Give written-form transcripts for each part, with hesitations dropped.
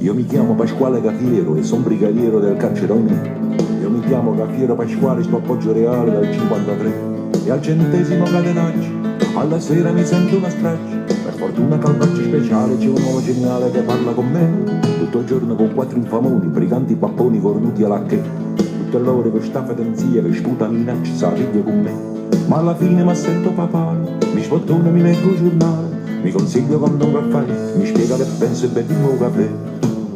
Io mi chiamo Pasquale Cafiero e son brigadiero del carcerone. Io mi chiamo Cafiero Pasquale, sto a Poggio Reale dal 53 e al 100° catenaccio alla sera mi sento una straccia. Per fortuna che al braccio speciale c'è un uomo geniale che parla con me tutto il giorno con 4 infamoni, briganti papponi cornuti alla che tutte l'ore con sta fedenzia che sputa minaccia sa figlia con me. Ma alla fine mi sento papale, mi sbottone, mi leggo il giornale, mi consiglio con un caffè, mi spiega che penso e beviamo un caffè.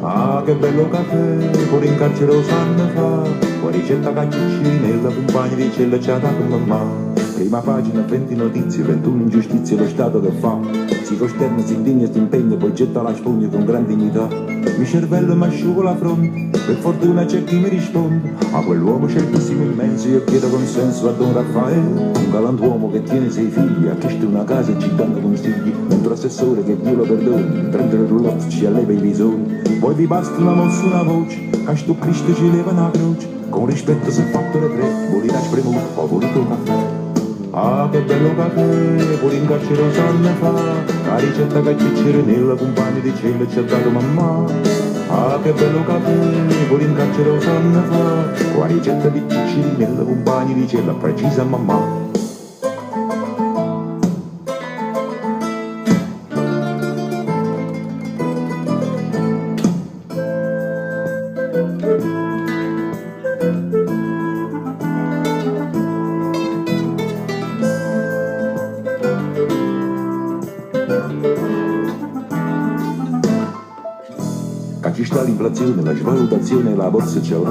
Ah, che bello caffè, pure in carcere lo sanno fa, con ricetta caccicinella, compagni di cella ci ha dato mamma. Prima pagina, 20 notizie, 21 ingiustizie, lo Stato che fa, si costerna, si indigna, si impegna, poi getta la spugna con gran dignità. Mi cervello mi asciugo la fronte, per fortuna c'è chi mi risponde, a quell'uomo certissimo immenso io chiedo consenso a Don Raffaele, un galantuomo che tiene 6 figli, ha chiesto una casa e ci danno consigli, mentre assessore che Dio lo perdoni, prende il roulotte, ci alleva i bisogni. Poi vi basta una mossa, una voce, a sto Cristo ci leva una croce, con rispetto si è fatto le 3, volita spremuto, ho voluto un caffè. Ah, che bello caffè, pure in carcere lo sanno fa, la ricetta che c'è nella compagna di cielo ci ha dato mamma. Ah, che bello caffè, pure in carcere lo sanno fa, la ricetta di Ciccioli nella compagna di cielo precisa mamma. Ci sta l'inflazione, la svalutazione, la borsa c'è